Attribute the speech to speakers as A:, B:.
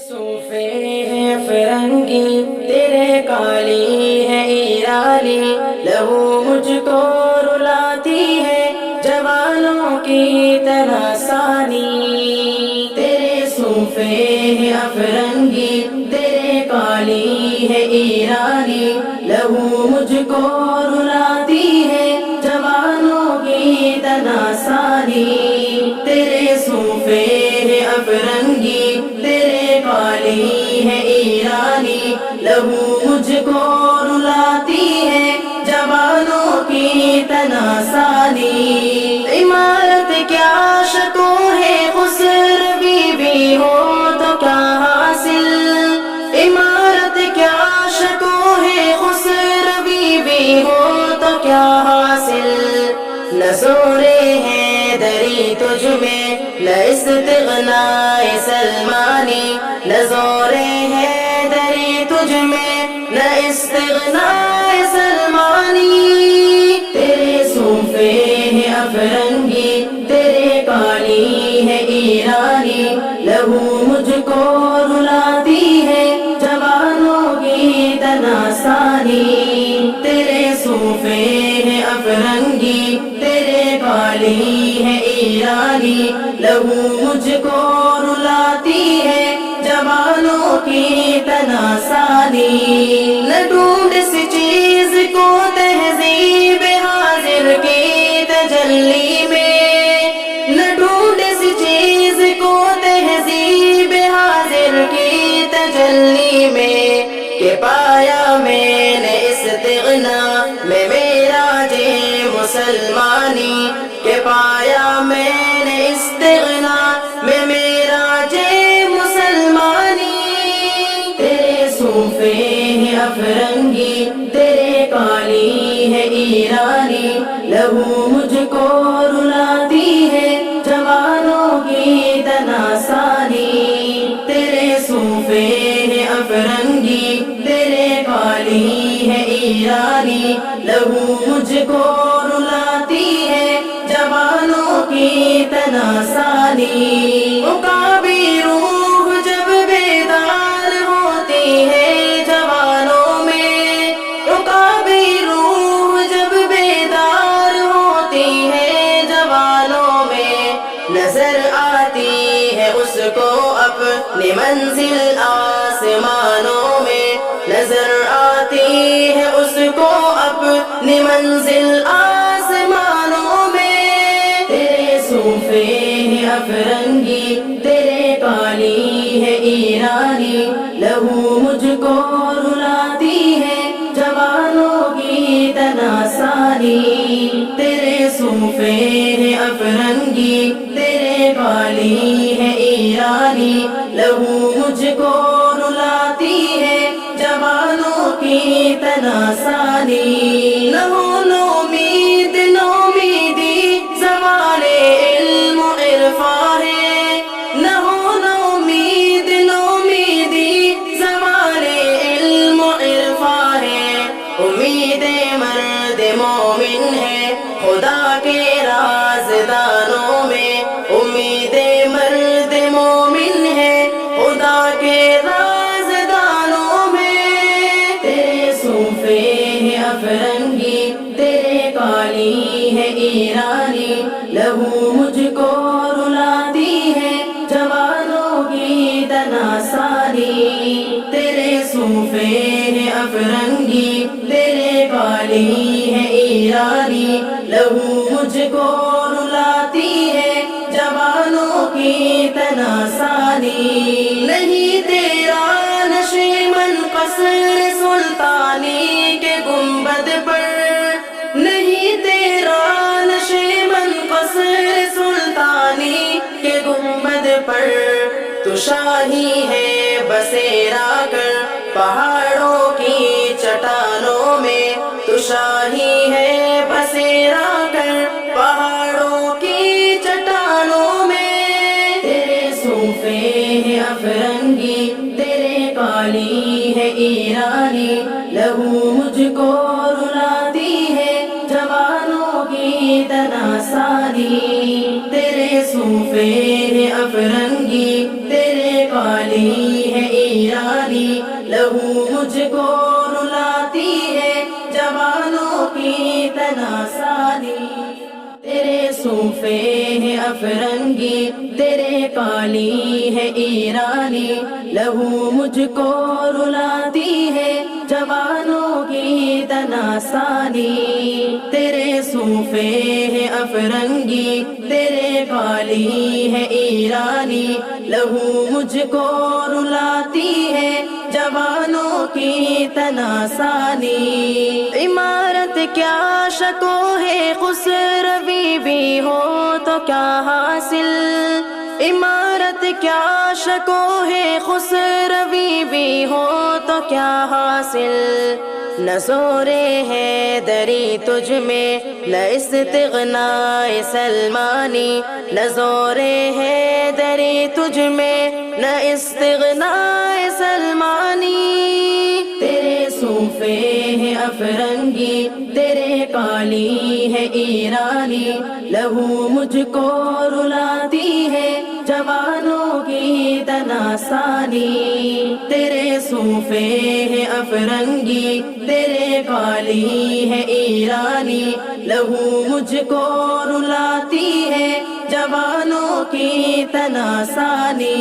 A: صوفے ہیں فرنگی، تیرے کالی ہے ایرانی، لہو مجھ کو رلاتی ہے جوانوں کی طرح ثانی۔ تیرے صوفے ہیں افرنگی، تیرے کالی ہے ایرانی، لہو مجھ کو رلاتی ہے جوانوں کی طرح ثانی۔ تیرے صوفے ہیں افرنگی، تیرے کالی ہے ایرانی، لہو مجھ کو رلاتی ہے جوانوں کی تناسانی۔ عمارت کیا شکو ہے خسروی بھی ہو تو کیا حاصل، عمارت کیا شکو ہے خسروی بھی ہو تو کیا حاصل۔ نہ زورِ حیدری تجھ میں، نہ استغناء سلمانی، نہ زورِ حیدری تجھ میں، نہ استغناء سلمانی۔ تیرے صوفے ہیں افرنگی، تیرے کالی ہے ایرانی، لہو مجھ کو رلاتی ہے جوانوں کی تناسانی۔ تیرے صوفے ہیں افرنگی، تیرے کالی ہے ایرانی، لہو مجھ کو رلاتی ہے جوانوں کی تناسانی۔ نہ ڈھونڈ اس چیز کو تہذیب حاضر کی تجلی میں، نہ ڈھونڈ اس چیز کو تہذیب حاضر کی تجلی میں، کہ پایا میں نے استغنا میں معراج مسلمانی، کہ پایا میں نے استغنا میں معراج مسلمانی۔ تیرے صوفے ہیں افرنگی، تیرے کالی ہے ایرانی، لہو مجھ کو رلاتی ہے جوانوں کی تناسانی۔ تیرے صوفے ہیں افرنگی، تیرے کالی ہے ایرانی، لہو مجھ کو رلاتی ہے جوانوں کی تناسانی۔ عقابی روح جب بیدار ہوتی ہے جوانوں میں، عقابی روح جب بیدار ہوتی ہے جوانوں میں، نظر آتی ہے اس کو اپنی منزل آسمانوں میں، نظر آتی ہے اس کو اپنی منزل آسمانوں میں۔ تیرے صوفے ہیں افرنگی، تیرے کالی ہے ایرانی، لہو مجھ کو رلاتی ہے جوانوں کی تناسانی۔ تیرے صوفے ہیں افرنگی، تیرے کالی ہے ایرانی، لہو مجھ کو رلاتی ہے جوانوں کی تناسانی۔ نہ ہو نومید نومیدی زوال علم و عرفان ہے، نہ ہو نومید نومیدی زوال علم و عرفان ہے، امید مرد مومن ہے خدا کے رازدانوں میں، امید مرد مومن ہے خدا کے رازدانوں میں۔ تیرے صوفے ہیں افرنگی، تیرے کالی ہے ایرانی، لہو مجھ کو رلاتی ہے جوانوں کی تناسانی۔ تیرے صوفے ہیں افرنگی، تیرے کالی ہے ایرانی، لہو مجھ کو رلاتی ہے جوانوں کی تناسانی۔ نہیں تیرا نشیمن قصر سلطانی کے گنبد پر، نہیں تیرا نشیمن قصر سلطانی کے گنبد پر، تو شاہی ہے بسیرا کر پہاڑوں کی چٹانوں میں، تو شاہی ہے بسیرا کر پہاڑوں کی چٹانوں میں۔ تیرے صوفے ہیں افرنگی، تیرے کالی ہے ایرانی، لہو مجھ کو رلاتی ہے جوانوں کی تناسانی۔ تیرے صوفے ہیں افرنگی، تیرے کالی ہے ایرانی لہو مجھ کو رلاتی ہے جوانوں کی تناسانی تیرے صوفے ہیں افرنگی تیرے کالی ہے ایرانی لہو مجھ کو رلاتی ہے جوانوں کی تناسانی تیرے صوفے ہیں افرنگی تیرے کالی ہے ایرانی لہو مجھ کو رلاتی ہے جوانوں کی تناسانی عمارت کیا شکو ہے خسروی بھی ہو تو کیا حاصل عمارت کیا شکو ہے خسروی بھی ہو تو کیا حاصل نہ زورِ حیدری تجھ میں نہ استغناء سلمانی نہ زورِ حیدری تجھ میں نہ استغناء سلمانی تیرے صوفے ہیں افرنگی تیرے کالی ہے ایرانی لہو مجھ کو رلاتی ہے جوانوں کی تناسانی تیرے صوفے ہیں افرنگی تیرے کالی ہے ایرانی لہو مجھ کو رلاتی ہے جوانوں کی تناسانی